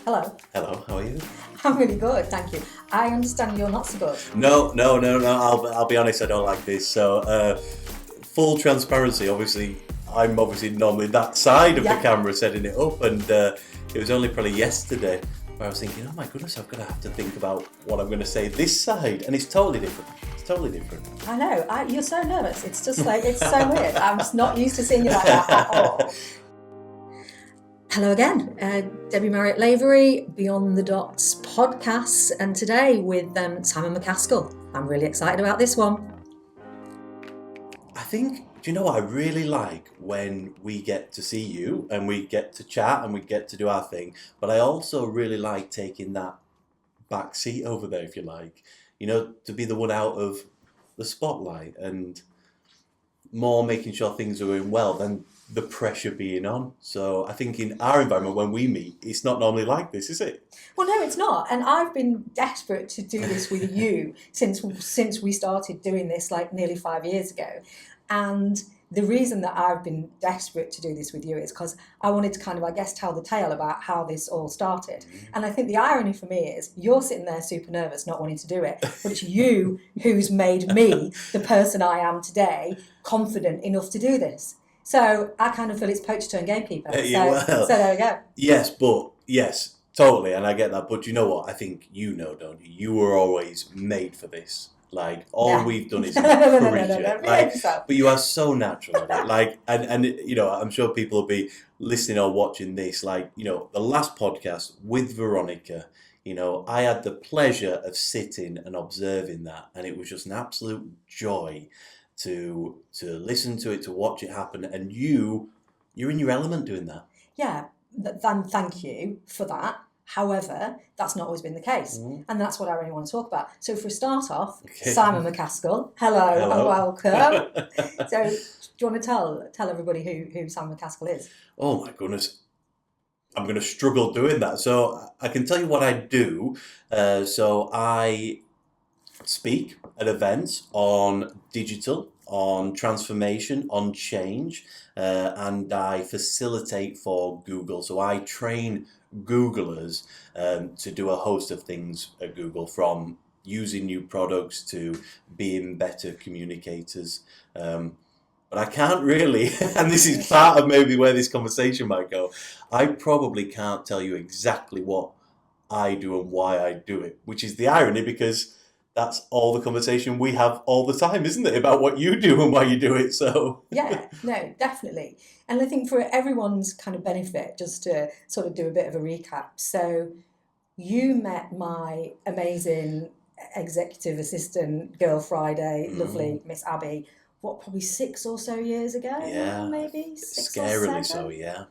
Hello. Hello, how are you? I'm really good, thank you. I understand you're not so good. No. I'll be honest. I don't like this. So, full transparency. Obviously, I'm normally that side of the camera setting it up, and it was only probably yesterday where I was thinking, oh my goodness, I'm gonna have to think about what I'm gonna say this side, and it's totally different. I know. You're so nervous. It's just like it's so weird. I'm just not used to seeing you like that at all. Hello again, Debi Marriott-Lavery, Beyond the Dots podcast, and today with Simon McCaskill. I'm really excited about this one. I think, do you know what I really like when we get to see you and we get to chat and we get to do our thing, but I also really like taking that back seat over there, if you like, to be the one out of the spotlight and more making sure things are going well than the pressure being on. So I think in our environment, when we meet, it's not normally like this, is it? Well, no, it's not. And I've been desperate to do this with you since we started doing this like nearly 5 years ago. And the reason that I've been desperate to do this with you is because I wanted to kind of, I guess, tell the tale about how this all started. And I think the irony for me is you're sitting there super nervous, not wanting to do it, but it's you who's made me the person I am today, confident enough to do this. So I kind of feel it's poacher turn gamekeeper. So there we go. Yes, totally, and I get that. But you know what? I think don't you? You were always made for this. Like we've done is encourage you. But you are so natural at it. Like, and I'm sure people will be listening or watching this. Like, the last podcast with Veronica. I had the pleasure of sitting and observing that, and it was just an absolute joy to listen to it, to watch it happen, and you're in your element doing that. Yeah, thank you for that. However, that's not always been the case, and that's what I really want to talk about. So for a start off, Simon McCaskill, hello and welcome. So do you want to tell everybody who Simon McCaskill is? Oh my goodness. I'm going to struggle doing that. So I can tell you what I do. So I speak at events on digital, on transformation, on change, and I facilitate for Google. So I train Googlers to do a host of things at Google, from using new products to being better communicators. But I can't really, and this is part of maybe where this conversation might go, I probably can't tell you exactly what I do and why I do it, which is the irony, because that's all the conversation we have all the time, isn't it? About what you do and why you do it. So yeah, no, definitely. And I think for everyone's kind of benefit, just to sort of do a bit of a recap. So you met my amazing executive assistant, Girl Friday, lovely Miss Abby, probably 6 or so years ago? Yeah, maybe 6 scarily or 7. so, yeah.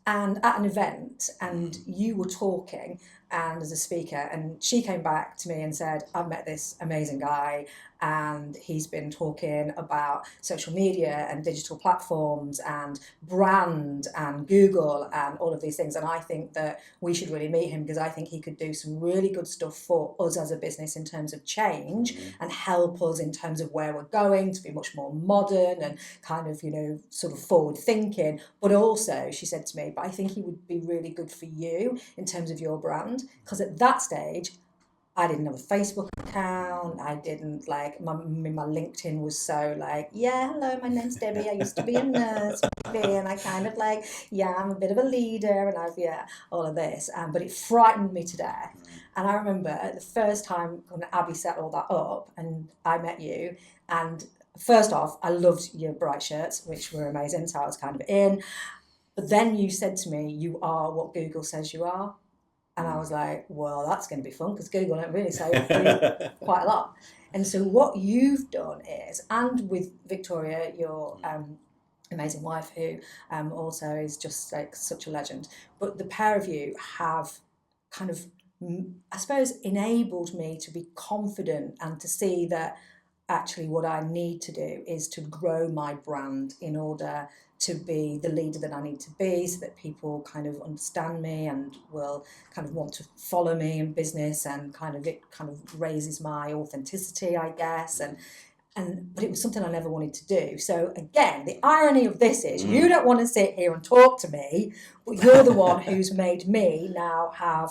And at an event, and you were talking and as a speaker, and she came back to me and said, I've met this amazing guy, and he's been talking about social media and digital platforms and brand and Google and all of these things, and I think that we should really meet him because I think he could do some really good stuff for us as a business in terms of change and help us in terms of where we're going to be much more modern and kind of, sort of forward thinking. But also, she said to me, but I think he would be really good for you in terms of your brand, because at that stage I didn't have a Facebook account. I didn't my LinkedIn was so hello, my name's Debbie. I used to be a nurse, and I kind of I'm a bit of a leader, and all of this. But it frightened me to death. And I remember the first time when Abby set all that up, and I met you. And first off, I loved your bright shirts, which were amazing. So I was kind of in. But then you said to me, "You are what Google says you are." And I was like, well, that's going to be fun, because Google don't really say quite a lot. And so what you've done is, and with Victoria, your amazing wife, who also is just such a legend, but the pair of you have kind of, I suppose, enabled me to be confident and to see that actually what I need to do is to grow my brand in order to be the leader that I need to be, so that people kind of understand me and will kind of want to follow me in business, and it kind of raises my authenticity, I guess. but it was something I never wanted to do. So again, the irony of this is you don't want to sit here and talk to me, but you're the one who's made me now have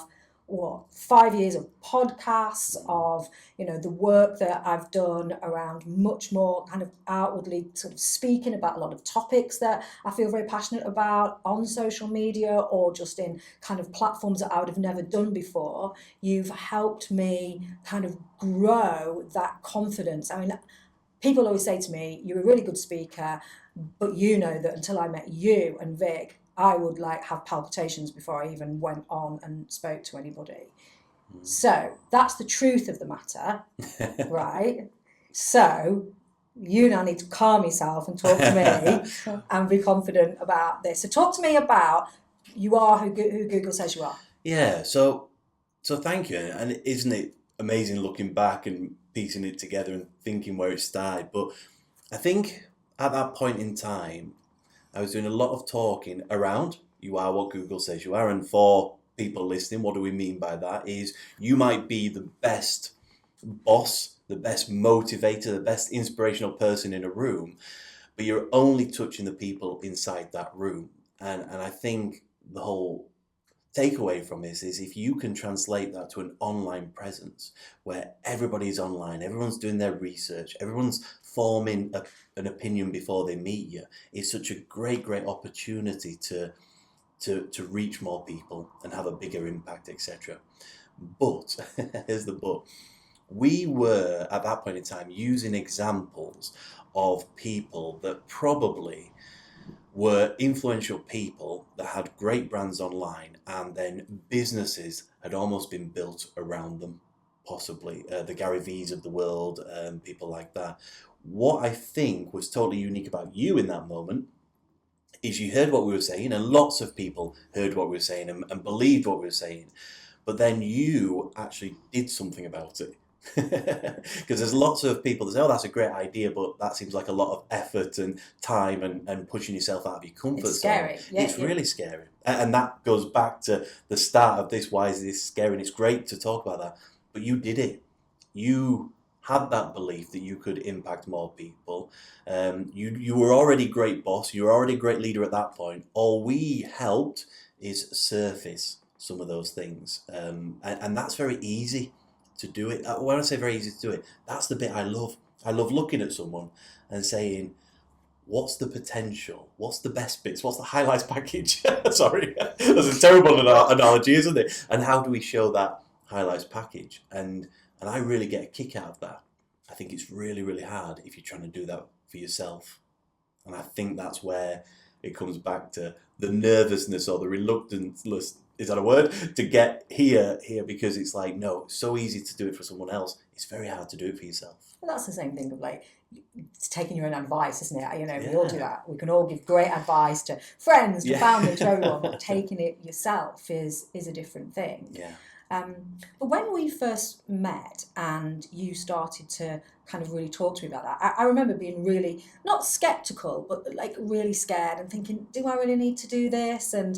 5 years of podcasts, of the work that I've done around much more kind of outwardly sort of speaking about a lot of topics that I feel very passionate about on social media, or just in kind of platforms that I would have never done before. You've helped me kind of grow that confidence. I mean, people always say to me, you're a really good speaker, but you know that until I met you and Vic, I would have palpitations before I even went on and spoke to anybody. So that's the truth of the matter, right? So you now need to calm yourself and talk to me and be confident about this. So talk to me about you are who Google says you are. Yeah, so thank you. And isn't it amazing looking back and piecing it together and thinking where it started? But I think at that point in time, I was doing a lot of talking around you are what Google says you are. And for people listening, what do we mean by that? Is you might be the best boss, the best motivator, the best inspirational person in a room, but you're only touching the people inside that room. And I think the whole takeaway from this is if you can translate that to an online presence where everybody's online, everyone's doing their research, everyone's forming an opinion before they meet you, it's such a great opportunity to reach more people and have a bigger impact, etc. But here's the but. We were at that point in time using examples of people that probably were influential people that had great brands online, and then businesses had almost been built around them, possibly the Gary V's of the world, people like that. What I think was totally unique about you in that moment is you heard what we were saying, and lots of people heard what we were saying and believed what we were saying, but then you actually did something about it. Because there's lots of people that say, oh, that's a great idea, but that seems like a lot of effort and time and pushing yourself out of your comfort It's scary. zone. Yeah, it's really scary. And that goes back to the start of this. Why is this scary? And it's great to talk about that. But you did it. You had that belief that you could impact more people. You were already a great boss. You were already a great leader at that point. All we helped is surface some of those things. And that's very easy to do it. When I say very easy to do it, that's the bit I love. I love looking at someone and saying, what's the potential? What's the best bits? What's the highlights package? Sorry, that's a terrible analogy, isn't it? And how do we show that highlights package? And I really get a kick out of that. I think it's really, really hard if you're trying to do that for yourself. And I think that's where it comes back to the nervousness or the reluctance, is that a word? To get here, because it's like, no, it's so easy to do it for someone else. It's very hard to do it for yourself. Well, that's the same thing of it's taking your own advice, isn't it? We all do that. We can all give great advice to friends, to family, to everyone, but taking it yourself is a different thing. Yeah. But when we first met and you started to kind of really talk to me about that, I remember being really, not skeptical, but really scared and thinking, do I really need to do this? And,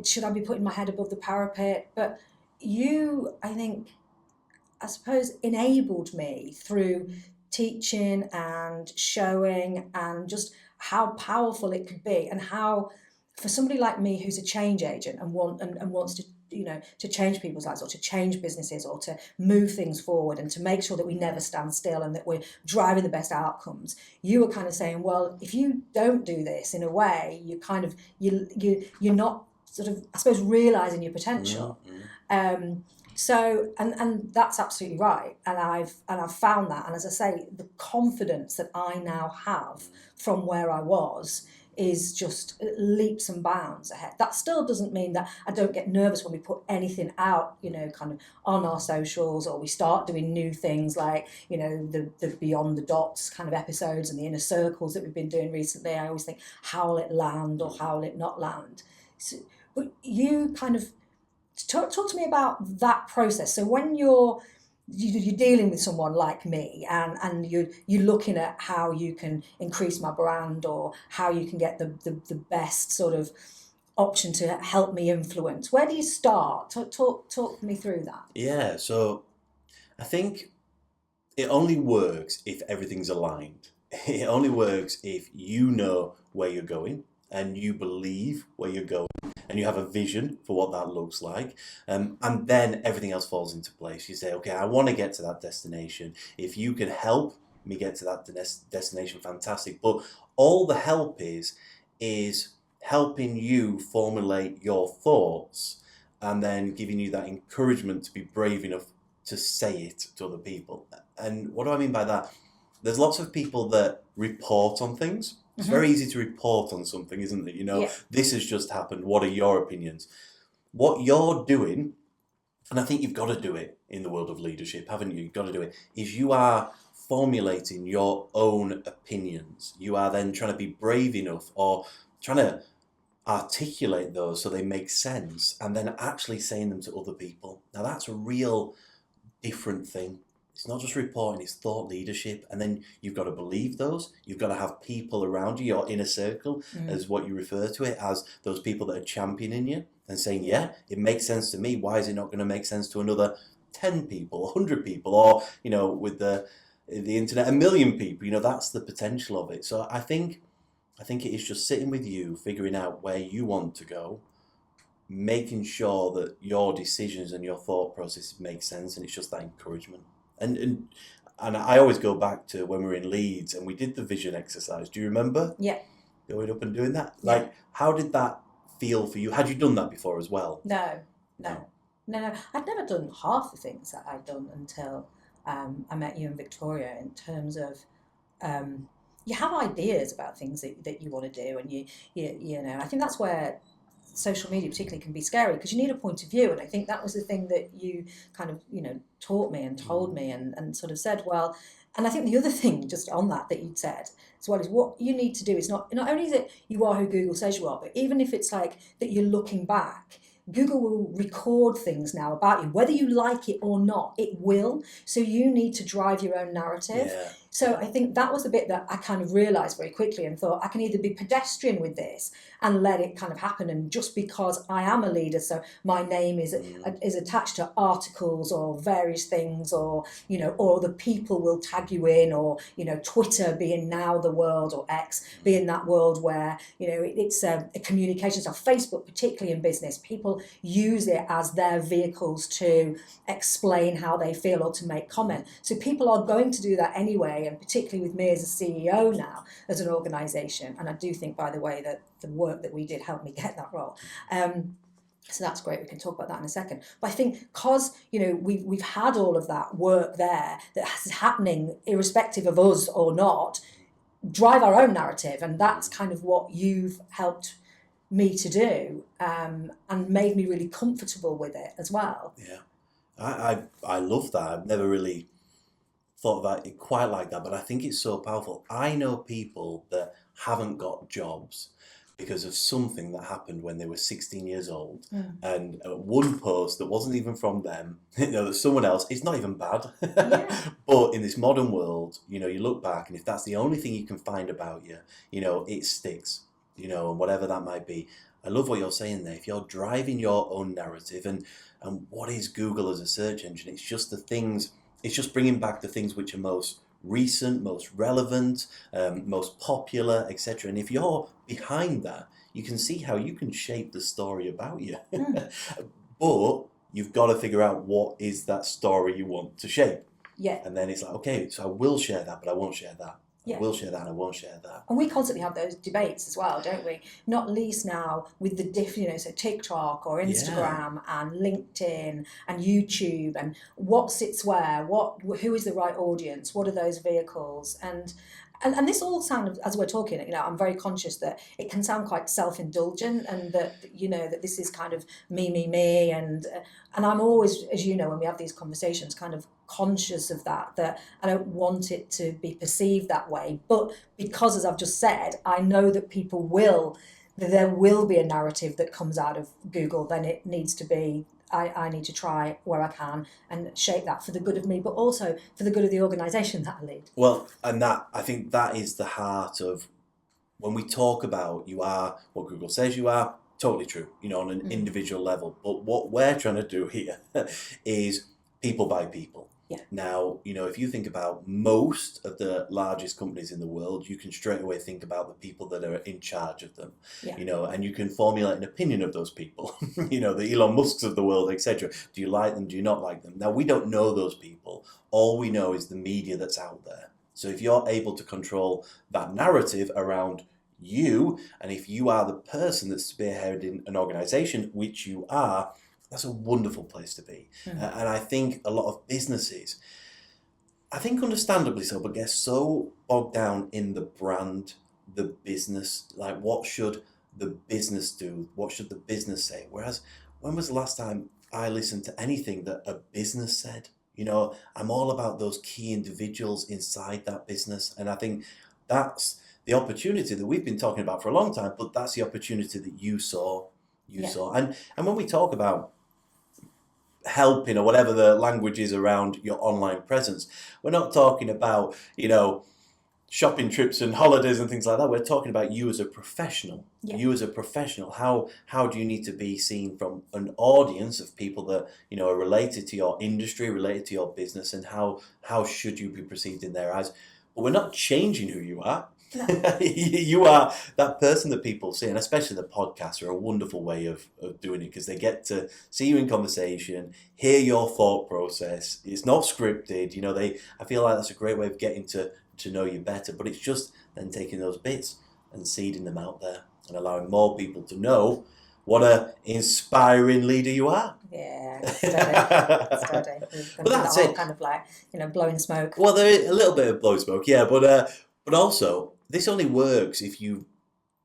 should I be putting my head above the parapet? But you, I suppose, enabled me through teaching and showing and just how powerful it could be, and how for somebody like me who's a change agent and wants to to change people's lives or to change businesses or to move things forward and to make sure that we never stand still and that we're driving the best outcomes, you were kind of saying, well, if you don't do this, in a way, you kind of you're not sort of, I suppose, realizing your potential. So and that's absolutely right, and I've found that, and as I say, the confidence that I now have from where I was is just leaps and bounds ahead. That still doesn't mean that I don't get nervous when we put anything out, kind of on our socials, or we start doing new things like, the Beyond the Dots kind of episodes and the inner circles that we've been doing recently. I always think, how will it land or how will it not land? So, but you kind of talk to me about that process. So when you're dealing with someone like me and you're looking at how you can increase my brand or how you can get the best sort of option to help me influence, where do you start? Talk me through that. Yeah, so I think it only works if everything's aligned. It only works if you know where you're going and you believe where you're going and you have a vision for what that looks like. And then everything else falls into place. You say, okay, I want to get to that destination. If you can help me get to that destination, fantastic. But all the help is helping you formulate your thoughts and then giving you that encouragement to be brave enough to say it to other people. And what do I mean by that? There's lots of people that report on things. It's very easy to report on something, isn't it? This has just happened. What are your opinions? What you're doing, and I think you've got to do it in the world of leadership, haven't you? You've got to do it, is you are formulating your own opinions. You are then trying to be brave enough or trying to articulate those so they make sense and then actually saying them to other people. Now that's a real different thing. It's not just reporting, it's thought leadership. And then you've got to believe those. You've got to have people around you, your inner circle, as what you refer to it as, those people that are championing you and saying, yeah, it makes sense to me. Why is it not going to make sense to another 10 people, 100 people, or, with the internet, 1 million people? That's the potential of it. So I think it is just sitting with you, figuring out where you want to go, making sure that your decisions and your thought process make sense, and it's just that encouragement. And I always go back to when we were in Leeds and we did the vision exercise. Do you remember? Yeah. Going up and doing that? Yeah. Like, how did that feel for you? Had you done that before as well? No. I'd never done half the things that I'd done until I met you and Victoria, in terms of you have ideas about things that you want to do, and you know, I think that's where social media particularly can be scary, because you need a point of view. And I think that was the thing that you kind of, taught me and told me and sort of said, well, and I think the other thing just on that you'd said as well is what you need to do is not only is it you are who Google says you are, but even if it's like that you're looking back, Google will record things now about you, whether you like it or not, it will. So you need to drive your own narrative. Yeah. So I think that was the bit that I kind of realised very quickly and thought, I can either be pedestrian with this and let it kind of happen, and just because I am a leader, so my name is attached to articles or various things, or or the people will tag you in, or Twitter being now the world, or X being that world where it's a communication. So Facebook, particularly in business, people use it as their vehicles to explain how they feel or to make comment. So people are going to do that anyway, and particularly with me as a CEO now, as an organisation. And I do think, by the way, that the work that we did helped me get that role. So that's great. We can talk about that in a second. But I think because we've had all of that work there that is happening, irrespective of us or not, drive our own narrative, and that's kind of what you've helped me to do, and made me really comfortable with it as well. Yeah, I love that. I've never really thought about it quite like that, but I think it's so powerful. I know people that haven't got jobs because of something that happened when they were 16 years old, and one post that wasn't even from them, that someone else, it's not even bad. Yeah. But in this modern world, you look back, and if that's the only thing you can find about you, it sticks, and whatever that might be. I love what you're saying there. If you're driving your own narrative, and what is Google as a search engine? It's just it's just bringing back the things which are most recent, most relevant, most popular, etc. And if you're behind that, you can see how you can shape the story about you. But you've got to figure out what is that story you want to shape. Yeah. And then it's like, okay, so I will share that, but I won't share that. Yeah. I will share that and I won't share that. And we constantly have those debates as well, don't we? Not least now with the so TikTok or Instagram and LinkedIn and YouTube, and what sits where, who is the right audience, what are those vehicles, and this all sounds, as we're talking, I'm very conscious that it can sound quite self-indulgent, and that that this is kind of me, and I'm always, as when we have these conversations, kind of conscious of that I don't want it to be perceived that way. But because, as I've just said, I know that there will be a narrative that comes out of Google, then it needs to be, I need to try where I can and shape that for the good of me, but also for the good of the organisation that I lead. Well, and I think that is the heart of when we talk about you are what Google says you are. Totally true, on an individual level. But what we're trying to do here is people by people. Yeah. Now, if you think about most of the largest companies in the world, you can straight away think about the people that are in charge of them, Yeah. And you can formulate an opinion of those people, the Elon Musks of the world, etc. Do you like them? Do you not like them? Now, we don't know those people. All we know is the media that's out there. So if you're able to control that narrative around you, and if you are the person that's spearheading an organization, which you are, that's a wonderful place to be. And I think a lot of businesses, I think understandably so, but get so bogged down in the brand, the business, like what should the business do? What should the business say? Whereas, when was the last time I listened to anything that a business said? I'm all about those key individuals inside that business. And I think that's the opportunity that we've been talking about for a long time, but that's the opportunity that you saw. And when we talk about helping or whatever the language is around your online presence, we're not talking about, shopping trips and holidays and things like that. We're talking about you as a professional. Yeah. You as a professional. How do you need to be seen from an audience of people that, are related to your industry, related to your business, and how should you be perceived in their eyes? But we're not changing who you are. No. You are that person that people see, and especially the podcasts are a wonderful way of doing it, because they get to see you in conversation, hear your thought process. It's not scripted. I feel like that's a great way of getting to know you better, but it's just then taking those bits and seeding them out there and allowing more people to know what a inspiring leader you are. Yeah, steady. But that's it. Kind of like, blowing smoke. Well, there is a little bit of blowing smoke, yeah, but also this only works if you've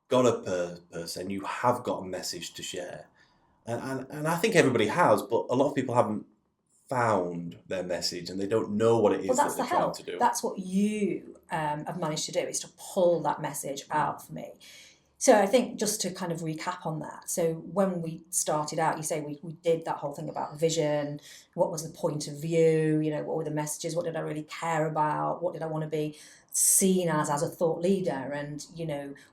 got a purpose and you have got a message to share, and I think everybody has, but a lot of people haven't found their message and they don't know what it is that they're trying to do. That's what you have managed to do, is to pull that message out for me. So I think, just to kind of recap on that, so when we started out, you say we did that whole thing about vision, what was the point of view, what were the messages, what did I really care about, what did I want to be seen as a thought leader, and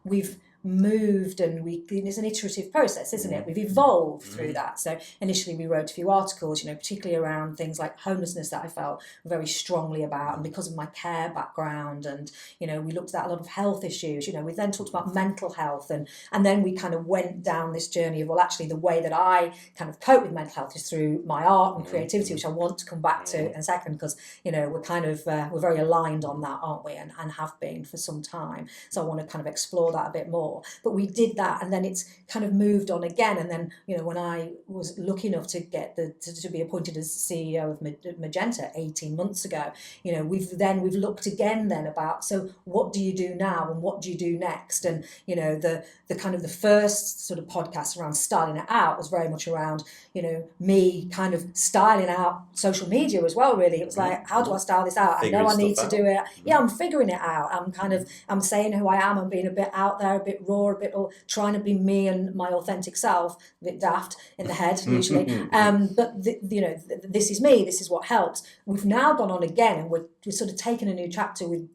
we've moved, and it's an iterative process, isn't it? We've evolved through that. So initially we wrote a few articles, particularly around things like homelessness that I felt very strongly about, and because of my care background, and we looked at a lot of health issues. We then talked about mental health, and then we kind of went down this journey of, well, actually the way that I kind of cope with mental health is through my art and creativity, which I want to come back to in a second, because we're kind of we're very aligned on that, aren't we, and have been for some time. So I want to kind of explore that a bit more. But we did that, and then it's kind of moved on again. And then, when I was lucky enough to get to be appointed as CEO of Magenta 18 months ago, we've looked again then about, so what do you do now and what do you do next? And the kind of the first sort of podcast around styling it out was very much around me kind of styling out social media as well. Really, it was like, how do I style this out? I know I need to do it. Yeah, I'm figuring it out. I'm saying who I am. I'm being a bit out there, a bit raw, a bit, or trying to be me and my authentic self, a bit daft in the head usually. But this is me. This is what helps. We've now gone on again, and we're sort of taking a new chapter with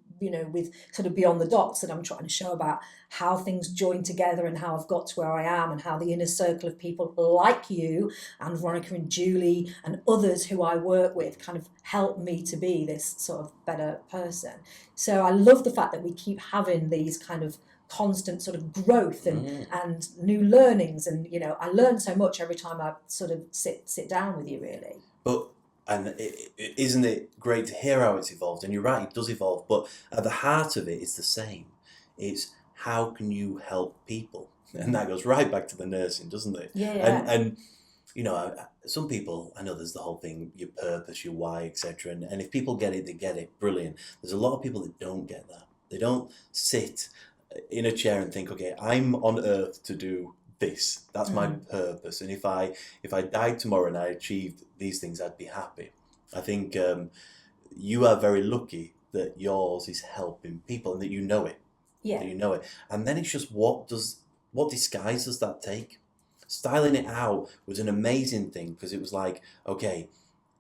sort of Beyond the Dots, that I'm trying to show about how things join together and how I've got to where I am, and how the inner circle of people like you and Veronica and Julie and others who I work with kind of help me to be this sort of better person. So I love the fact that we keep having these kind of constant sort of growth and new learnings, and I learn so much every time I sort of sit down with you, really. And isn't it great to hear how it's evolved? And you're right, it does evolve, but at the heart of it, it's the same. It's how can you help people? And that goes right back to the nursing, doesn't it? Yeah. And some people, I know there's the whole thing, your purpose, your why, etc. And if people get it, they get it. Brilliant. There's a lot of people that don't get that. They don't sit in a chair and think, okay, I'm on earth to do this. That's my purpose. And if I died tomorrow and I achieved these things, I'd be happy. I think you are very lucky that yours is helping people, and that you know it. Yeah. That you know it. And then it's just, what disguise does that take? Styling it out was an amazing thing, because it was like, okay,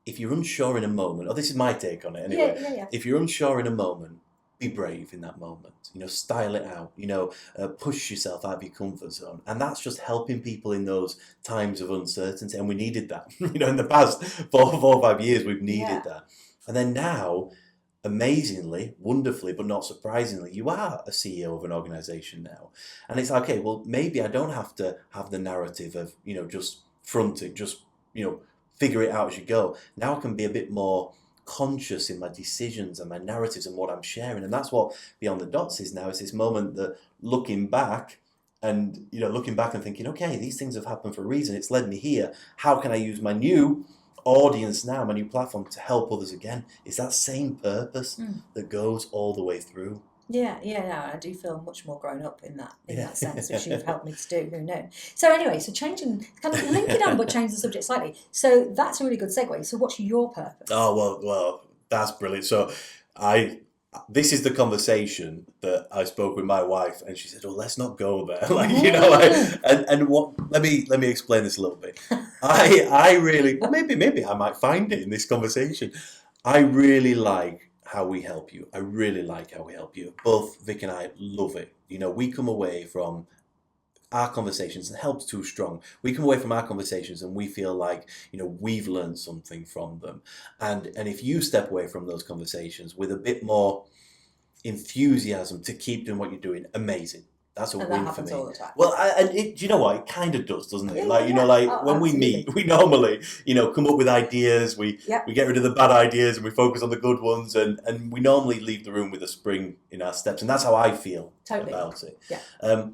if you're unsure in a moment, this is my take on it anyway. Yeah. If you're unsure in a moment, be brave in that moment. Style it out. Push yourself out of your comfort zone, and that's just helping people in those times of uncertainty. And we needed that. In the past 4 or 5 years, we've needed that. And then now, amazingly, wonderfully, but not surprisingly, you are a CEO of an organization now. And it's like, okay, well, maybe I don't have to have the narrative of, just front it, just, figure it out as you go. Now I can be a bit more conscious in my decisions and my narratives and what I'm sharing. And that's what Beyond the Dots is now. It's this moment that looking back and thinking, okay, these things have happened for a reason. It's led me here. How can I use my new audience now, my new platform, to help others again? It's that same purpose that goes all the way through. Yeah, no, I do feel much more grown up in that sense, which you've helped me to do. Who knows? So anyway, so changing, kind of link it on, but change the subject slightly. So that's a really good segue. So what's your purpose? Oh well, that's brilliant. So this is the conversation that I spoke with my wife, and she said, "Oh, let's not go there." And what? Let me explain this a little bit. I really, well, maybe I might find it in this conversation. I really like how we help you. I really like how we help you. Both Vic and I love it. We come away from our conversations, and Help's too strong. We come away from our conversations and we feel like, we've learned something from them. And if you step away from those conversations with a bit more enthusiasm to keep doing what you're doing, amazing. That's a win for me. All the time. Well, do you know what? It kind of does, doesn't it? Yeah, when we meet, we normally, come up with ideas. We get rid of the bad ideas and we focus on the good ones. And we normally leave the room with a spring in our steps. And that's how I feel about it. Yeah.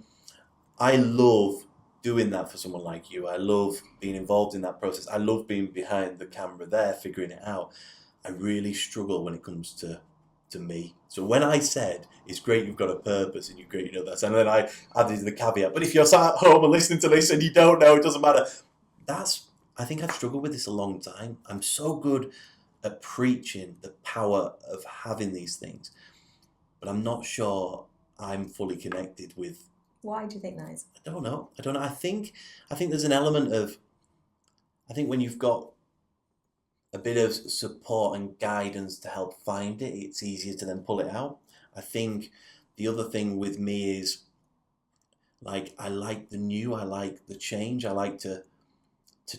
I love doing that for someone like you. I love being involved in that process. I love being behind the camera there, figuring it out. I really struggle when it comes to me. So when I said, it's great you've got a purpose and you're great, that, and then I added the caveat, but if you're sat at home and listening to this and you don't know, it doesn't matter. I think I've struggled with this a long time. I'm so good at preaching the power of having these things, but I'm not sure I'm fully connected with. Why do you think that is? I don't know. I think there's an element of, I think when you've got a bit of support and guidance to help find it, it's easier to then pull it out. I think the other thing with me is, I like the new, I like the change, I like to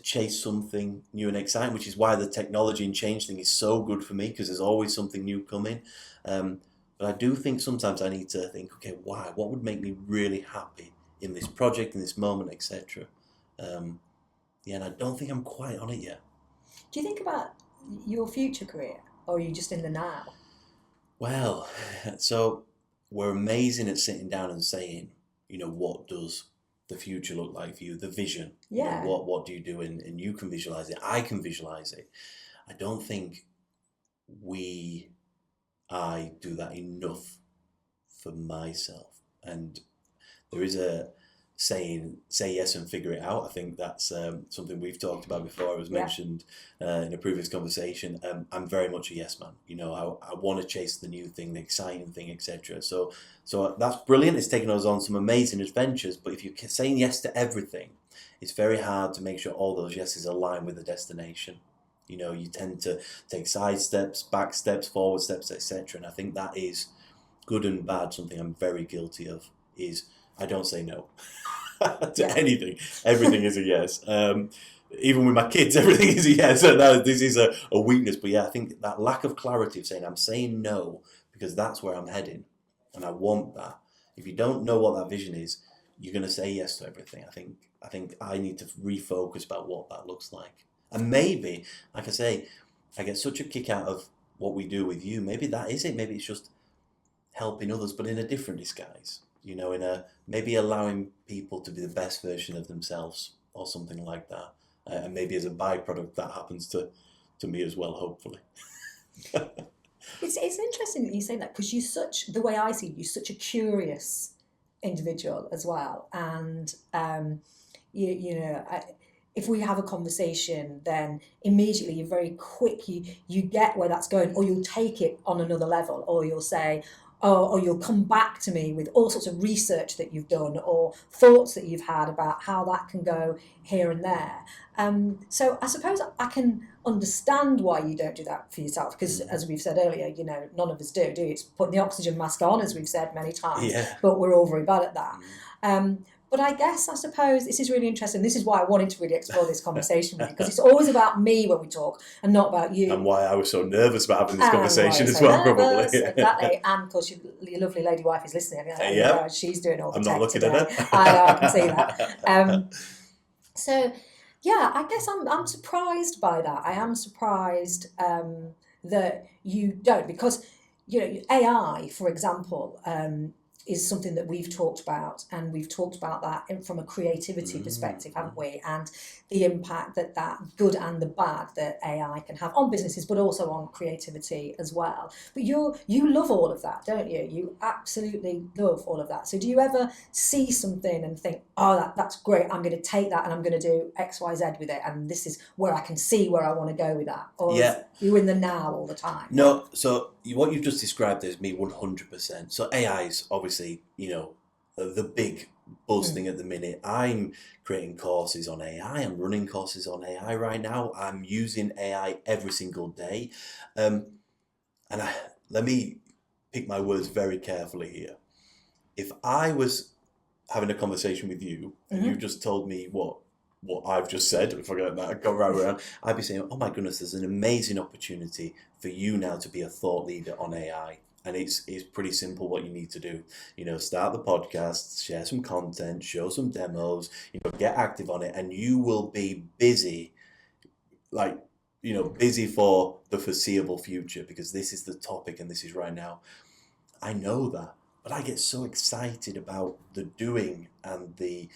chase something new and exciting, which is why the technology and change thing is so good for me, because there's always something new coming. But I do think sometimes I need to think, okay, why? What would make me really happy in this project, in this moment, etc. And I don't think I'm quite on it yet. Do you think about your future career, or are you just in the now? Well, so we're amazing at sitting down and saying, what does the future look like for you? The vision. Yeah. What do you do? And you can visualize it. I can visualize it. I don't think I do that enough for myself. And there is a saying, say yes and figure it out. I think that's something we've talked about before. It was mentioned in a previous conversation. I'm very much a yes man. I want to chase the new thing, the exciting thing, etc. So that's brilliant. It's taken us on some amazing adventures. But if you're saying yes to everything, it's very hard to make sure all those yeses align with the destination. You tend to take side steps, back steps, forward steps, etc. And I think that is good and bad. Something I'm very guilty of is I don't say no to anything. Everything is a yes. Even with my kids, everything is a yes. This is a weakness. But I think that lack of clarity of saying I'm saying no because that's where I'm heading and I want that. If you don't know what that vision is, you're going to say yes to everything. I think I need to refocus about what that looks like. And maybe, like I say, I get such a kick out of what we do with you. Maybe that is it. Maybe it's just helping others, but in a different disguise. Maybe allowing people to be the best version of themselves or something like that. And maybe as a byproduct, that happens to me as well, hopefully. It's interesting that you say that, because the way I see you're such a curious individual as well. And, if we have a conversation, then immediately you're very quick, you get where that's going, or you'll take it on another level, or you'll say, or you'll come back to me with all sorts of research that you've done or thoughts that you've had about how that can go here and there. So I suppose I can understand why you don't do that for yourself, because as we've said earlier, none of us do you? It's putting the oxygen mask on, as we've said many times, but we're all very bad at that. But I suppose this is really interesting. This is why I wanted to really explore this conversation with you, because it's always about me when we talk and not about you. And why I was so nervous about having this conversation as well, nervous, probably. Exactly. And of course, your lovely lady wife is listening. Yeah. She's doing all the I'm tech not looking today. at her. I know, I can see that. So, yeah, I guess I'm surprised by that. I am surprised that you don't, because, AI, for example, is something that we've talked about, and we've talked about that from a creativity perspective, haven't we? And the impact that good and the bad that AI can have on businesses, but also on creativity as well. But you love all of that, don't you? You absolutely love all of that. So do you ever see something and think, oh, that's great, I'm going to take that and I'm going to do X, Y, Z with it, and this is where I can see where I want to go with that? Or you're in the now all the time? No, so what you've just described is me 100%. So AI is obviously, the big buzz thing at the minute. I'm creating courses on AI. I'm running courses on AI right now. I'm using AI every single day. And let me pick my words very carefully here. If I was having a conversation with you and you just told me what I've just said, if I get that, go right around, I'd be saying, oh my goodness, there's an amazing opportunity for you now to be a thought leader on AI. And it's pretty simple what you need to do. Start the podcast, share some content, show some demos, get active on it, and you will be busy, busy for the foreseeable future, because this is the topic and this is right now. I know that. But I get so excited about the doing and the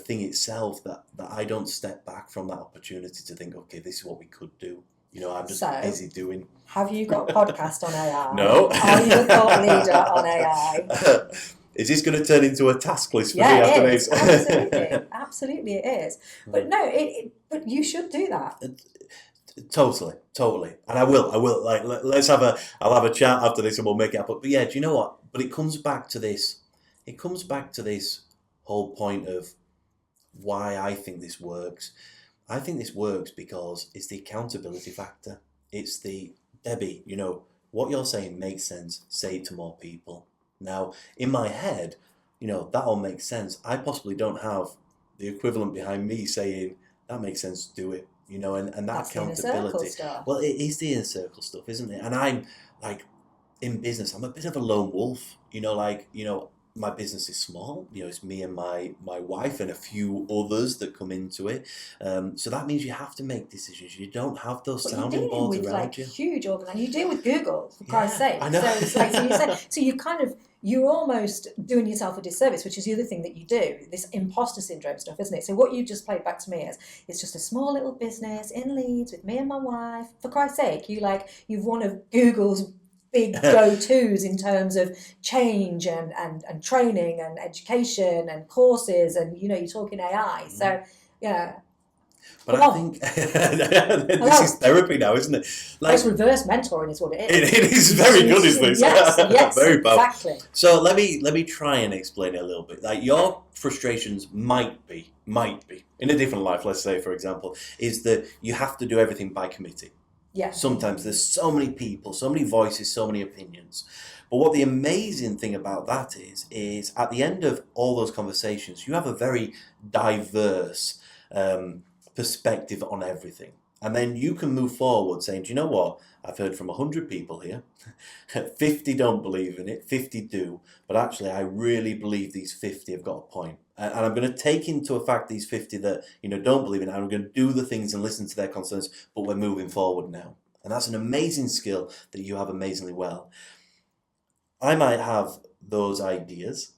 thing itself that I don't step back from that opportunity to think, okay, this is what we could do. I'm just busy doing. Have you got a podcast on AI? No. Are you a thought leader on AI? Is this going to turn into a task list for me after this? Absolutely it is. But no, but you should do that. Totally. And I will. I'll have a chat after this and we'll make it happen. But yeah, do you know what? But it comes back to this. It comes back to this whole point of why I think this works. I think this works because it's the accountability factor. It's the, Debbie, what you're saying makes sense. Say it to more people. Now, in my head, that all makes sense. I possibly don't have the equivalent behind me saying, that makes sense, do it. And that That's accountability. The inner circle stuff. Well, it is the inner circle stuff, isn't it? And I'm in business, I'm a bit of a lone wolf. My business is small. It's me and my wife and a few others that come into it. So that means you have to make decisions. You don't have those sounding boards around you. Huge organizations. You deal with Google, for Christ's sake. I know. So it's you're almost doing yourself a disservice, which is the other thing that you do, this imposter syndrome stuff, isn't it? So what you just played back to me is, it's just a small little business in Leeds with me and my wife. For Christ's sake, you've one of Google's big go-tos in terms of change and training and education and courses, and you're talking AI. So But I think this is therapy now, isn't it? It's reverse mentoring is what it is. It is very good, isn't it? Yes, very powerful. Exactly. So let me try and explain it a little bit. Your frustrations might be in a different life. Let's say, for example, is that you have to do everything by committee. Yeah. Sometimes there's so many people, so many voices, so many opinions. But what the amazing thing about that is at the end of all those conversations, you have a very diverse perspective on everything. And then you can move forward saying, do you know what? I've heard from 100 people here. 50 don't believe in it, 50 do. But actually, I really believe these 50 have got a point. And I'm going to take into effect these 50 that don't believe in it. I'm going to do the things and listen to their concerns, but we're moving forward now. And that's an amazing skill that you have amazingly well. I might have those ideas.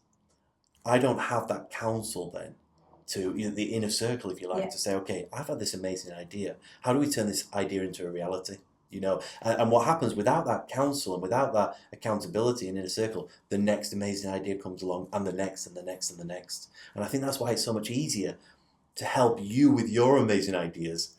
I don't have that counsel then to the inner circle, if you like, to say, okay, I've had this amazing idea. How do we turn this idea into a reality? And what happens without that counsel and without that accountability and inner circle, the next amazing idea comes along, and the next and the next and the next. And I think that's why it's so much easier to help you with your amazing ideas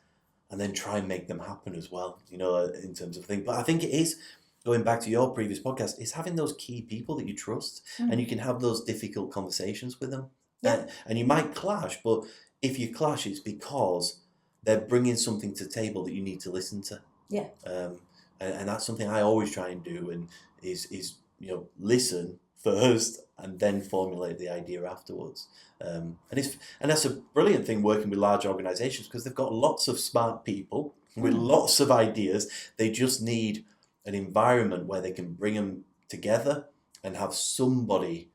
and then try and make them happen as well, in terms of things. But I think it is, going back to your previous podcast, is having those key people that you trust, and you can have those difficult conversations with them. Yeah. And you might clash, but if you clash, it's because they're bringing something to the table that you need to listen to. Yeah. And that's something I always try and do, and is listen first and then formulate the idea afterwards. And that's a brilliant thing working with large organizations, because they've got lots of smart people with lots of ideas. They just need an environment where they can bring them together and have somebody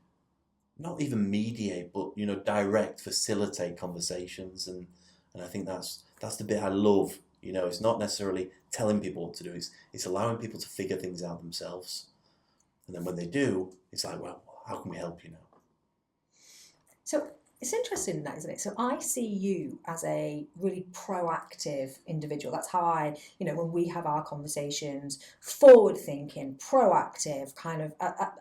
not even mediate, but direct, facilitate conversations. And I think that's the bit I love. It's not necessarily telling people what to do, it's allowing people to figure things out themselves. And then when they do, it's like, well, how can we help you now? So it's interesting, that, isn't it? So I see you as a really proactive individual. That's how I, when we have our conversations, forward thinking, proactive, kind of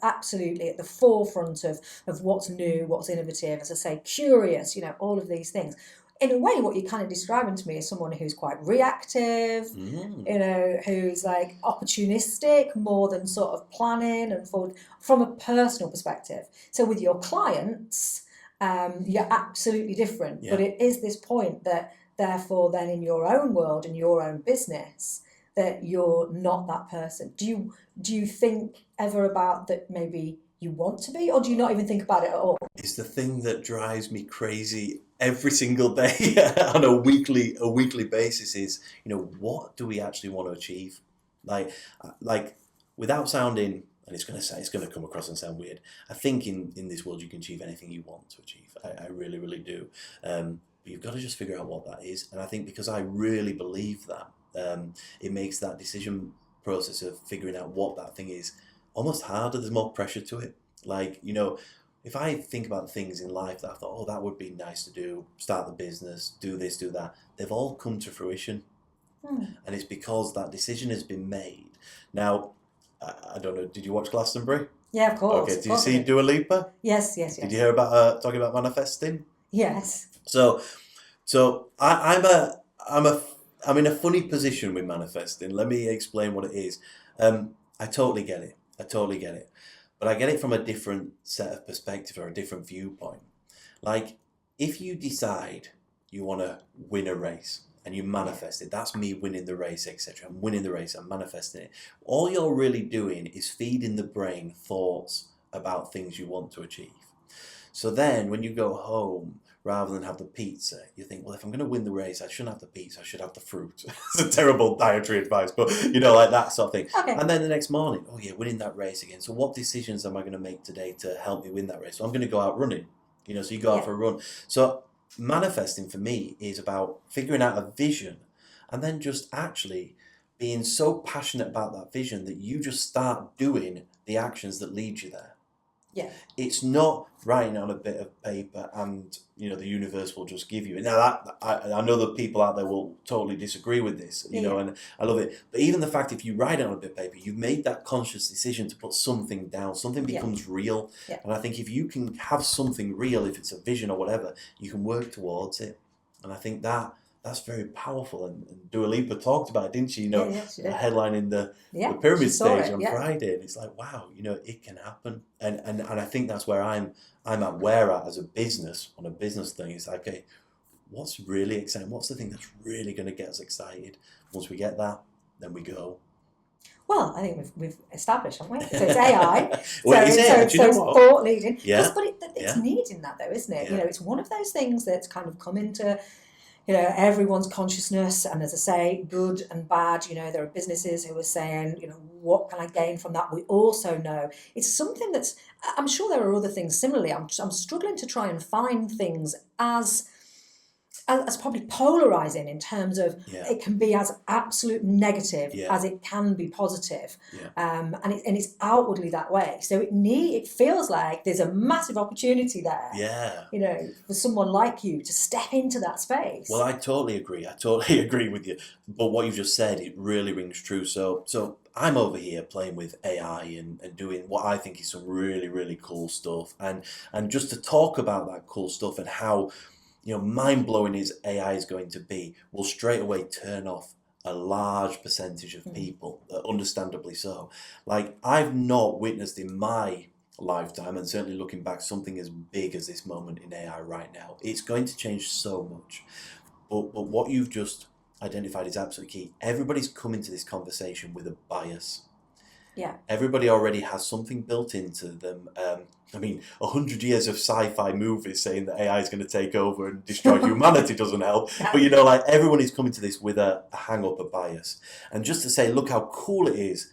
absolutely at the forefront of what's new, what's innovative, as I say, curious, all of these things. In a way, what you're kind of describing to me is someone who's quite reactive, who's like opportunistic more than sort of planning and forward from a personal perspective. So with your clients, you're absolutely different. Yeah. But it is this point that therefore then in your own world, in your own business, that you're not that person. Do you think ever about that maybe you want to be, or do you not even think about it at all? It's the thing that drives me crazy every single day on a weekly basis is, what do we actually want to achieve? Like without sounding, and it's going to come across and sound weird, I think in this world you can achieve anything you want to achieve. I really, really do. But you've got to just figure out what that is. And I think because I really believe that, it makes that decision process of figuring out what that thing is almost harder. There's more pressure to it. Like, if I think about things in life that I thought, oh, that would be nice to do, start the business, do this, do that, they've all come to fruition. And it's because that decision has been made. Now, I don't know, did you watch Glastonbury? Yeah, of course. Okay, did you see Dua Lipa? Yes. Did you hear about talking about manifesting? Yes. So I'm in a funny position with manifesting. Let me explain what it is. I totally get it. But I get it from a different set of perspective or a different viewpoint. Like, if you decide you want to win a race and you manifest it, that's me winning the race, etc. I'm winning the race, I'm manifesting it. All you're really doing is feeding the brain thoughts about things you want to achieve. So then when you go home, rather than have the pizza, you think, well, if I'm going to win the race, I shouldn't have the pizza, I should have the fruit. It's a terrible dietary advice, but like that sort of thing. Okay. And then the next morning, oh yeah, winning that race again. So what decisions am I going to make today to help me win that race? So I'm going to go out running, so you go out for a run. So manifesting for me is about figuring out a vision and then just actually being so passionate about that vision that you just start doing the actions that lead you there. Yeah. It's not writing on a bit of paper and the universe will just give you it. Now I know that people out there will totally disagree with this, and I love it. But even the fact, if you write it on a bit of paper, you've made that conscious decision to put something down. Something becomes real. Yeah. And I think if you can have something real, if it's a vision or whatever, you can work towards it. And I think that's very powerful. And Dua Lipa talked about it, didn't she? She did. Headlining the pyramid stage on yeah. Friday, and it's like, wow, it can happen. And I think that's where I'm at, where at as a business, on a business thing. It's like, okay, what's really exciting? What's the thing that's really going to get us excited? Once we get that, then we go. Well, I think we've established, haven't we? So it's AI. Well, so it's thought leading. Yeah. But it's needing that, though, isn't it? Yeah. It's one of those things that's kind of come into everyone's consciousness, and as I say, good and bad. There are businesses who are saying, what can I gain from that? We also know it's something that's, I'm sure there are other things similarly. I'm struggling to try and find things as probably polarizing in terms of it can be as absolute negative as it can be positive. And it's outwardly that way. So it feels like there's a massive opportunity there. For someone like you to step into that space. Well, I totally agree with you. But what you've just said, it really rings true. So I'm over here playing with AI and doing what I think is some really, really cool stuff. And just to talk about that cool stuff and how mind-blowing is AI is going to be, will straight away turn off a large percentage of people, understandably so. Like, I've not witnessed in my lifetime, and certainly looking back, something as big as this moment in AI right now. It's going to change so much. But what you've just identified is absolutely key. Everybody's coming to this conversation with a bias. Yeah. Everybody already has something built into them. I mean, 100 years of sci-fi movies saying that AI is going to take over and destroy humanity doesn't help. But, you know, like, everyone is coming to this with a hang-up, a bias. And just to say, look how cool it is,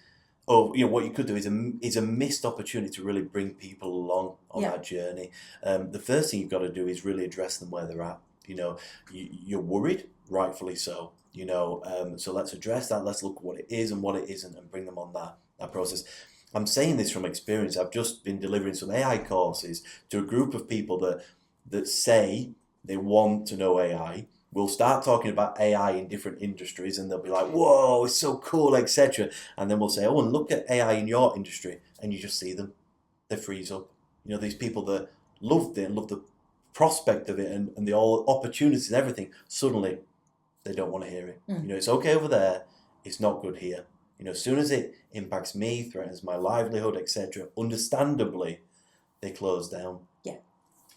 or, you know, what you could do is a missed opportunity to really bring people along on Yeah. that journey. The first thing you've got to do is really address them where they're at. You know, you're worried, rightfully so. You know, so let's address that. Let's look at what it is and what it isn't, and bring them on that process. I'm saying this from experience. I've just been delivering some AI courses to a group of people that say they want to know AI. We'll start talking about AI in different industries, and they'll be like, "Whoa, it's so cool," etc. And then we'll say, "Oh, and look at AI in your industry," and you just see them. They freeze up. You know, these people that loved it and loved the prospect of it and the all opportunities and everything, suddenly they don't want to hear it. You know, it's okay over there, it's not good here. You know, as soon as it impacts me, threatens my livelihood, etc., understandably, they close down. Yeah.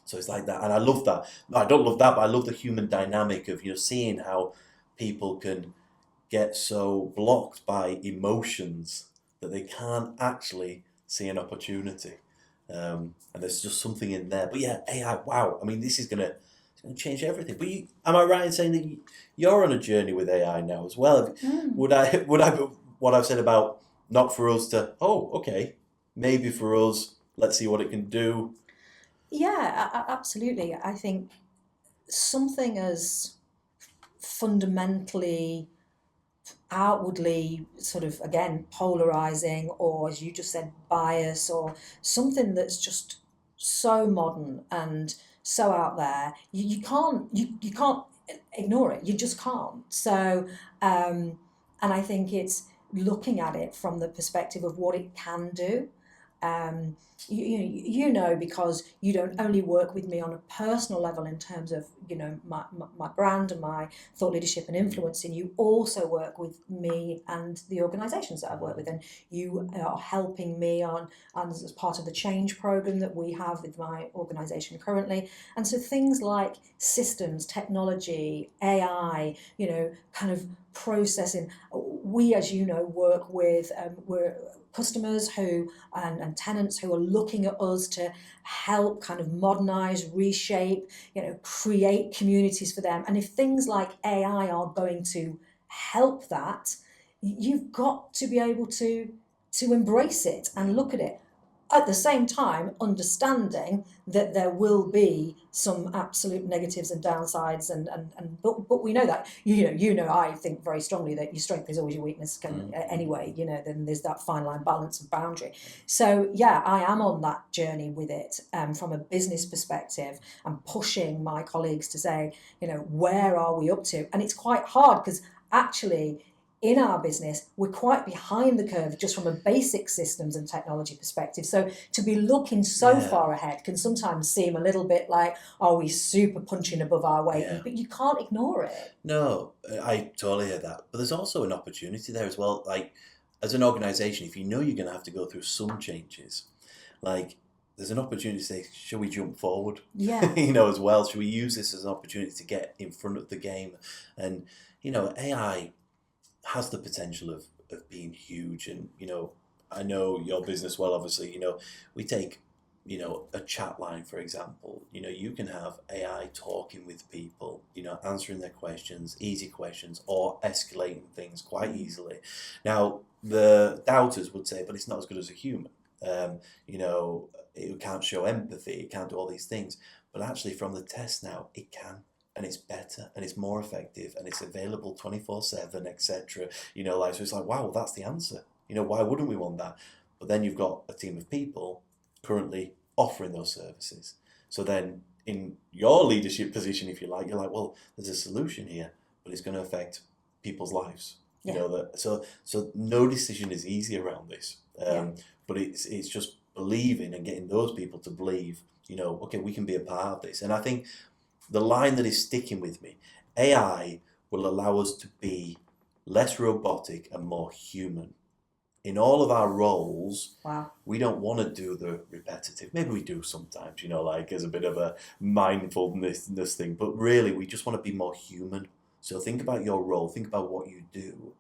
So it's like that, and I love that. I don't love that, but I love the human dynamic of, you know, seeing how people can get so blocked by emotions that they can't actually see an opportunity. And there's just something in there. But yeah, AI, wow. I mean, this is gonna change everything. But am I right in saying that you're on a journey with AI now as well? Would I what I've said about not for us to, oh, okay, maybe for us, let's see what it can do. Yeah, absolutely. I think something as fundamentally, outwardly sort of, again, polarizing, or as you just said, bias, or something that's just so modern and so out there, you can't ignore it. You just can't. So, and I think it's looking at it from the perspective of what it can do. Um, you know, because you don't only work with me on a personal level in terms of, you know, my brand and my thought leadership and influencing, you also work with me and the organisations that I've worked with, and you are helping me on as part of the change programme that we have with my organisation currently. And so things like systems, technology, AI, you know, kind of processing, we, as you know, work with we're customers who and tenants who are looking at us to help kind of modernize, reshape, you know, create communities for them. And if things like AI are going to help that, you've got to be able to embrace it and look at it. At the same time, understanding that there will be some absolute negatives and downsides, but we know that, you know, I think very strongly that your strength is always your weakness anyway. You know, then there's that fine line balance of boundary. So yeah, I am on that journey with it from a business perspective. I'm pushing my colleagues to say, you know, where are we up to? And it's quite hard because actually, in our business, we're quite behind the curve just from a basic systems and technology perspective. So to be looking so far ahead can sometimes seem a little bit like, are we super punching above our weight? Yeah. But you can't ignore it. No, I totally hear that. But there's also an opportunity there as well. Like, as an organisation, if you know you're going to have to go through some changes, like, there's an opportunity to say, shall we jump forward? Yeah. You know, as well. Should we use this as an opportunity to get in front of the game? And, you know, AI has the potential of being huge. And, you know, I know your business well, obviously. You know, we take, you know, a chat line, for example. You know, you can have AI talking with people, you know, answering their questions, easy questions, or escalating things quite easily. Now, the doubters would say, but it's not as good as a human. You know, it can't show empathy, it can't do all these things. But actually, from the test now, it can. And it's better, and it's more effective, and it's available 24/7, etc. You know, like, so it's like, wow, well, that's the answer. You know, why wouldn't we want that? But then you've got a team of people currently offering those services. So then, in your leadership position, if you like, you're like, well, there's a solution here, but it's going to affect people's lives. You know that. So no decision is easy around this. But it's just believing and getting those people to believe. You know, okay, we can be a part of this, and I think the line that is sticking with me, AI will allow us to be less robotic and more human. In all of our roles, we don't want to do the repetitive. Maybe we do sometimes, you know, like as a bit of a mindfulness thing, but really we just want to be more human. So think about your role, think about what you do,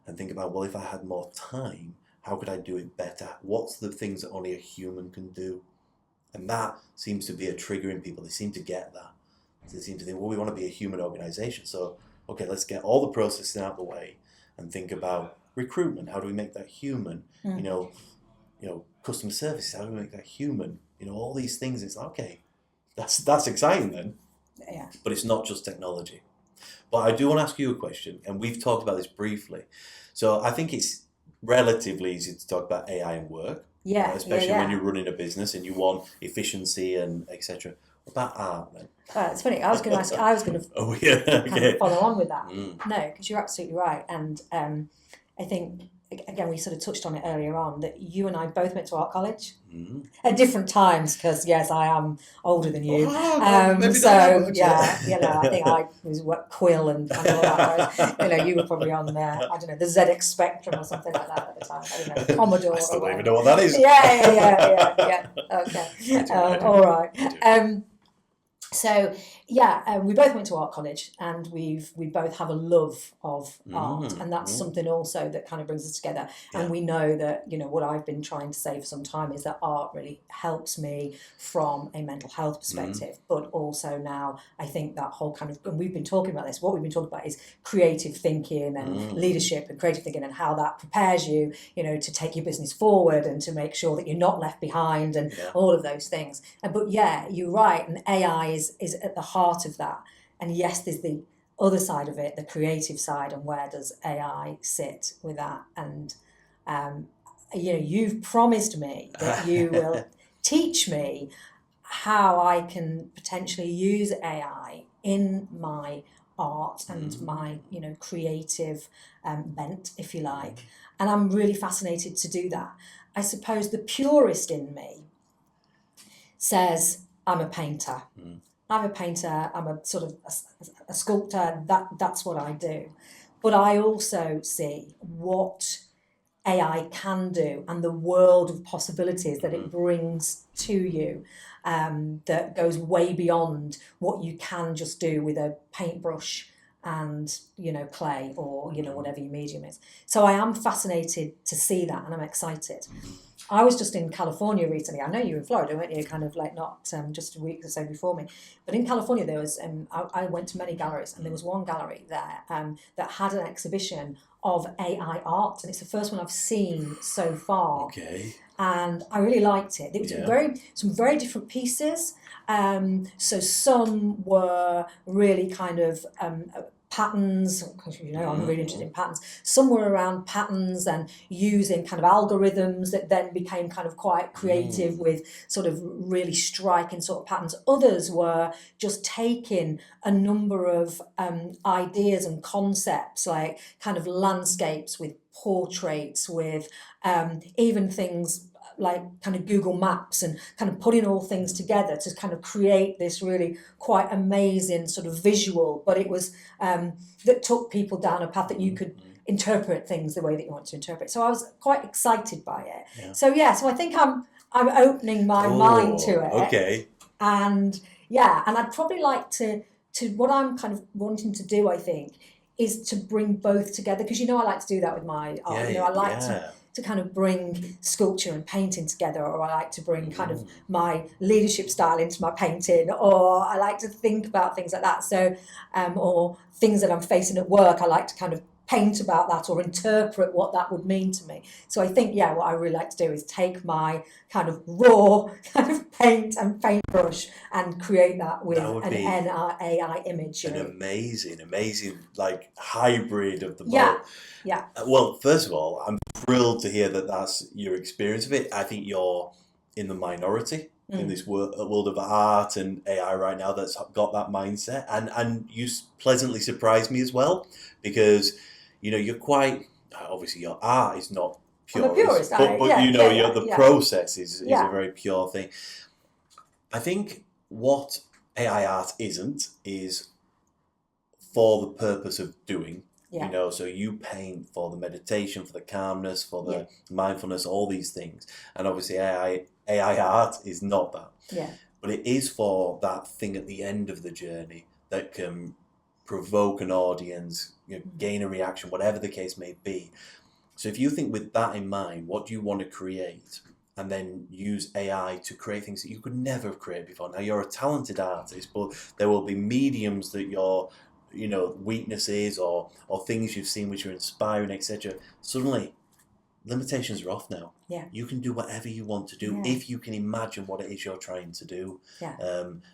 and think about, well, if I had more time how could I do it better? What's the things that only a human can do? And that seems to be a trigger in people. They seem to get that. They seem to think, well, we want to be a human organization. So, okay, let's get all the processes out of the way and think about recruitment. How do we make that human? You know, customer services. How do we make that human? You know, all these things. It's okay. That's exciting then. Yeah. But it's not just technology. But I do want to ask you a question, and we've talked about this briefly. So I think it's relatively easy to talk about AI in work. Yeah. Especially when you're running a business and you want efficiency and etc. What about art then? It's funny. I was going to Oh yeah, okay. kind of follow on with that. No, because you're absolutely right. And I think, again, we sort of touched on it earlier on, that you and I both went to art college at different times, because, yes, I am older than you. So, yeah, you know, I think I was Quill and all that. Whereas, you know, you were probably on, I don't know, the ZX Spectrum or something like that at the time. I don't know, Commodore. I still don't even know what that is. Yeah. Okay. All right. So yeah, we both went to art college, and we both have a love of art, and that's something also that kind of brings us together. Yeah. And we know that, you know, what I've been trying to say for some time is that art really helps me from a mental health perspective, but also now I think that whole kind of, and we've been talking about this, what we've been talking about is creative thinking and leadership and creative thinking, and how that prepares you, you know, to take your business forward and to make sure that you're not left behind, and all of those things. But yeah, you're right, and AI is at the heart of that. And yes, there's the other side of it, the creative side, and where does AI sit with that? And you know, you've promised me that you will teach me how I can potentially use AI in my art and my, you know, creative bent, if you like. And I'm really fascinated to do that. I suppose the purist in me says, I'm a painter. I'm a painter, I'm a sort of a sculptor, that's what I do. But I also see what AI can do and the world of possibilities that it brings to you, that goes way beyond what you can just do with a paintbrush and, you know, clay, or, you know, whatever your medium is. So I am fascinated to see that, and I'm excited. I was just in California recently. I know you were in Florida, weren't you? Kind of like not just a week or so before me. But in California, there was, I went to many galleries, and there was one gallery there that had an exhibition of AI art. And it's the first one I've seen so far. Okay. And I really liked it. It was some very different pieces. So some were really kind of patterns, because, you know, I'm really interested in patterns. Some were around patterns and using kind of algorithms that then became kind of quite creative with sort of really striking sort of patterns. Others were just taking a number of ideas and concepts, like kind of landscapes with portraits, with even things like kind of Google Maps, and kind of putting all things together to kind of create this really quite amazing sort of visual. But it was that took people down a path that you could interpret things the way that you want to interpret. So I was quite excited by it. Yeah. So I think I'm opening my mind to it. Okay. And and I'd probably like to what I'm kind of wanting to do, I think, is to bring both together, because, you know, I like to do that with my art. You know, I like to kind of bring sculpture and painting together, or I like to bring kind of my leadership style into my painting, or I like to think about things like that. So, or things that I'm facing at work, I like to kind of paint about that or interpret what that would mean to me. So I think, what I really like to do is take my kind of raw kind of paint and paintbrush and create that with an AI image. An amazing like hybrid of the both. Yeah. Well, first of all, I'm thrilled to hear that that's your experience of it. I think you're in the minority in this world of art and AI right now that's got that mindset. And you pleasantly surprised me as well, because, you know, you're quite, obviously your art is not pure. I'm a purist, the process is a very pure thing. I think what AI art isn't is for the purpose of doing. You know, so you paint for the meditation, for the calmness, for the mindfulness, all these things. And obviously AI art is not that. Yeah. But it is for that thing at the end of the journey that can provoke an audience, you know, gain a reaction, whatever the case may be. So if you think with that in mind, what do you want to create? And then use AI to create things that you could never have created before. Now, you're a talented artist, but there will be mediums that your, weaknesses or things you've seen which are inspiring, etc. Suddenly, limitations are off now. Yeah. You can do whatever you want to do if you can imagine what it is you're trying to do. Yeah.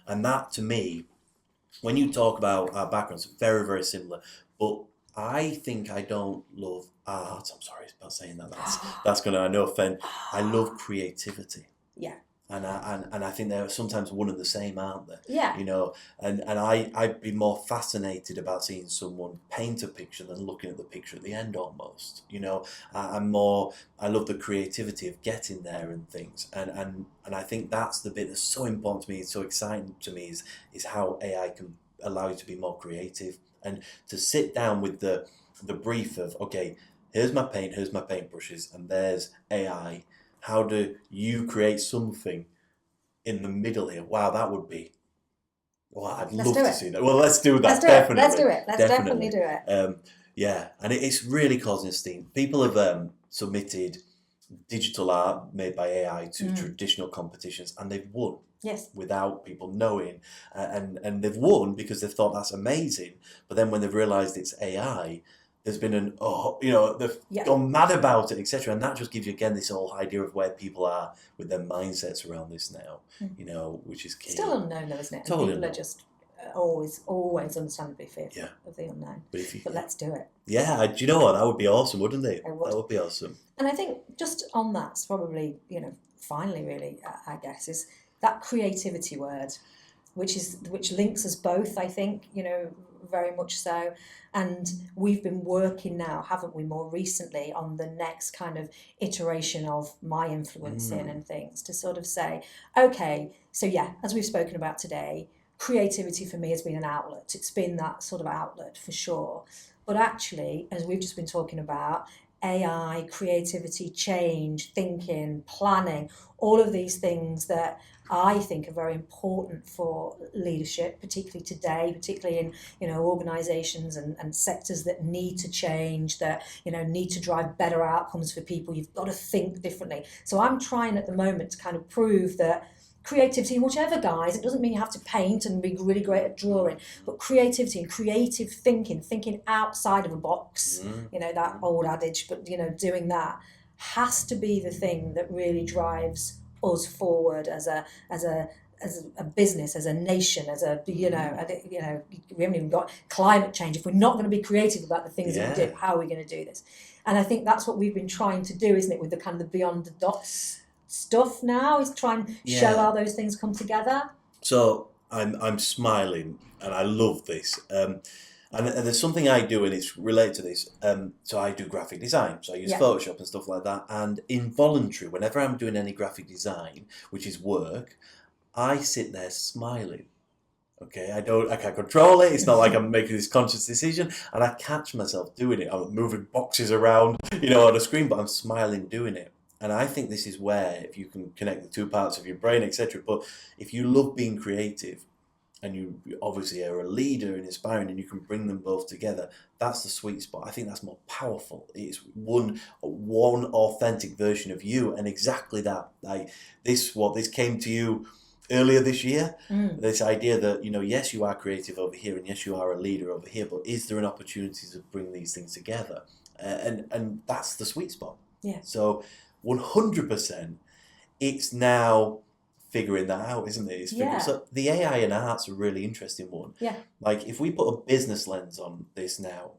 And that, to me, when you talk about our backgrounds, very, very similar. But I think I don't love art. I'm sorry about saying that. That's going to, I know, offend. I love creativity. Yeah. And I think they're sometimes one and the same, aren't they? Yeah. And I'd be more fascinated about seeing someone paint a picture than looking at the picture at the end almost. I love the creativity of getting there and things. And I think that's the bit that's so important to me, it's so exciting to me, is how AI can allow you to be more creative and to sit down with the brief of, okay, here's my paint, here's my paintbrushes, and there's AI. How do you create something in the middle here? Wow, that would be... Well, I'd love to see that. Well, let's do that. Definitely. Let's do it. Let's definitely do it. Yeah, and it's really causing a steam. People have submitted digital art made by AI to traditional competitions, and they've won. Yes. Without people knowing. And they've won because they've thought that's amazing. But then when they've realised it's AI... there's been they've gone mad about it, etc. And that just gives you, again, this whole idea of where people are with their mindsets around this now, which is key. Still unknown though, isn't it? Totally people unknown. Are just always understandably fearful of the unknown. But let's do it. Yeah, do you know what? That would be awesome, wouldn't it? It would. That would be awesome. And I think just on that's probably, finally really, I guess, is that creativity word, which links us both, I think, very much so. And we've been working now, haven't we, more recently on the next kind of iteration of my influencing and things to sort of say, okay, so yeah, as we've spoken about today, creativity for me has been an outlet. It's been that sort of outlet for sure. But actually, as we've just been talking about, AI, creativity, change, thinking, planning, all of these things that I think are very important for leadership, particularly today, particularly in organisations and sectors that need to change, that need to drive better outcomes for people. You've got to think differently. So I'm trying at the moment to kind of prove that creativity in whichever guise, it doesn't mean you have to paint and be really great at drawing, but creativity and creative thinking outside of a box, that old adage, but doing that has to be the thing that really drives us forward as a business, as a nation, as we haven't even got climate change. If we're not going to be creative about the things that we do, how are we going to do this? And I think that's what we've been trying to do, isn't it, with the kind of the beyond the dots stuff now, is try and show how those things come together. So I'm smiling and I love this. And there's something I do, and it's related to this. So I do graphic design, so I use Photoshop and stuff like that. And involuntary, whenever I'm doing any graphic design, which is work, I sit there smiling. Okay, I can't control it. It's not like I'm making this conscious decision, and I catch myself doing it. I'm moving boxes around, on a screen, but I'm smiling doing it. And I think this is where, if you can connect the two parts of your brain, etc. But if you love being creative, and you obviously are a leader and inspiring, and you can bring them both together, that's the sweet spot. I think that's more powerful. It's one authentic version of you, and exactly that. Like this came to you earlier this year. This idea that yes, you are creative over here, and yes, you are a leader over here, but is there an opportunity to bring these things together? And that's the sweet spot. Yeah. So 100%, it's now figuring that out, isn't it? So the AI and art's a really interesting one. Yeah. Like if we put a business lens on this now,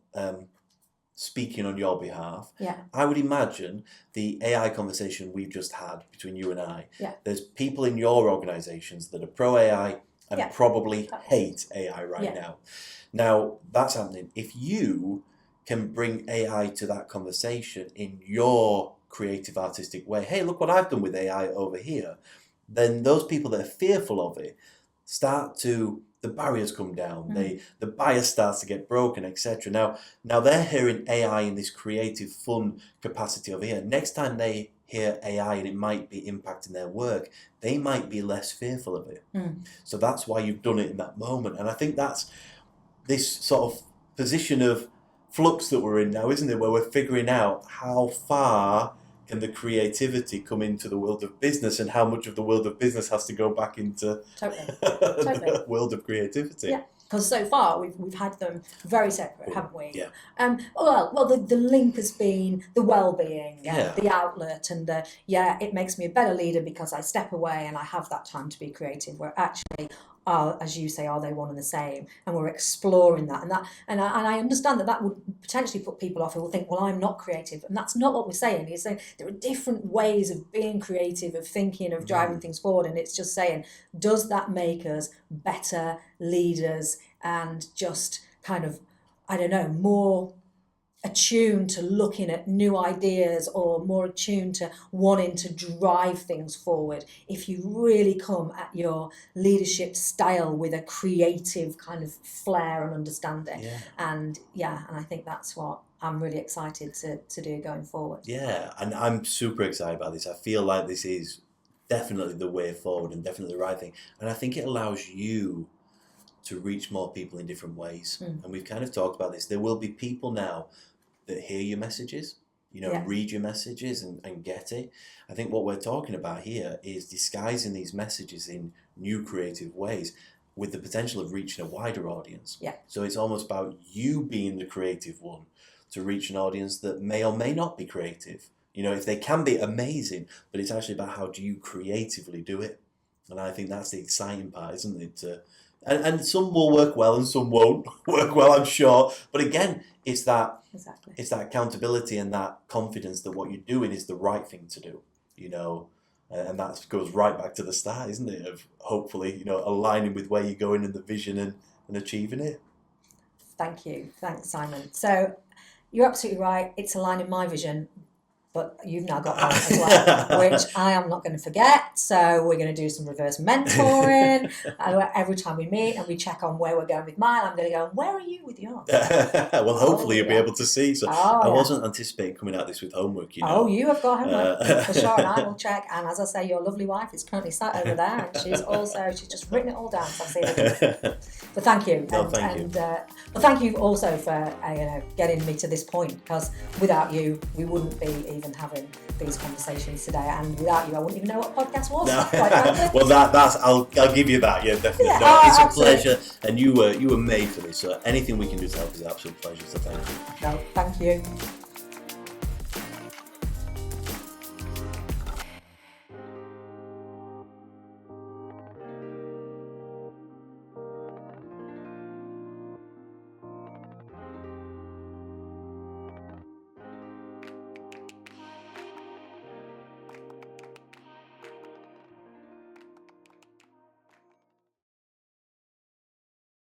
speaking on your behalf, I would imagine the AI conversation we've just had between you and I, there's people in your organisations that are pro-AI and probably hate AI now. Now, that's happening. If you can bring AI to that conversation in your creative, artistic way, hey, look what I've done with AI over here, then those people that are fearful of it the barriers come down, the bias starts to get broken, etc. Now they're hearing AI in this creative, fun capacity over here. Next time they hear AI and it might be impacting their work, they might be less fearful of it. So that's why you've done it in that moment. And I think that's this sort of position of flux that we're in now, isn't it? Where we're figuring out how far can the creativity come into the world of business, and how much of the world of business has to go back into the world of creativity. Yeah, because so far we've had them very separate, haven't we? Yeah. Well, the link has been the well-being and Yeah. the outlet, and it makes me a better leader because I step away and I have that time to be creative. Where actually, as you say, are they one and the same? And we're exploring that, and I understand that would potentially put people off who will think, well, I'm not creative, and that's not what we're saying. You're saying there are different ways of being creative, of thinking, of driving things forward, and it's just saying, does that make us better leaders and just kind of, I don't know, more attuned to looking at new ideas, or more attuned to wanting to drive things forward if you really come at your leadership style with a creative kind of flair and understanding. And I think that's what I'm really excited to do going forward. Yeah, and I'm super excited about this. I feel like this is definitely the way forward and definitely the right thing, and I think it allows you to reach more people in different ways. And we've kind of talked about this. There will be people now that hear your messages, read your messages and get it. I think what we're talking about here is disguising these messages in new creative ways with the potential of reaching a wider audience. Yeah. So it's almost about you being the creative one to reach an audience that may or may not be creative. If they can be, amazing, but it's actually about how do you creatively do it. And I think that's the exciting part, isn't it? And some will work well and some won't work well, I'm sure. But again, it's that accountability and that confidence that what you're doing is the right thing to do, and that goes right back to the start, isn't it? Of hopefully, aligning with where you're going and the vision and achieving it. Thank you. Thanks, Simon. So you're absolutely right. It's aligning my vision, but you've now got mine as well, which I am not going to forget. So we're going to do some reverse mentoring. Every time we meet and we check on where we're going with mine, I'm going to go, where are you with yours? Well, hopefully you'll be able to see. So I wasn't anticipating coming at this with homework, Oh, you have got homework for sure, and I will check. And as I say, your lovely wife is currently sat over there, and she's just written it all down. So I've seen it. But thank you. Thank you. But thank you also for getting me to this point, because without you, we wouldn't be even having these conversations today, and without you, I wouldn't even know what a podcast was. No. Well, that's I'll give you that. Yeah, definitely. Yeah, it's absolutely. A pleasure, and you were made for this. So anything we can do to help is an absolute pleasure. So thank you. No, thank you.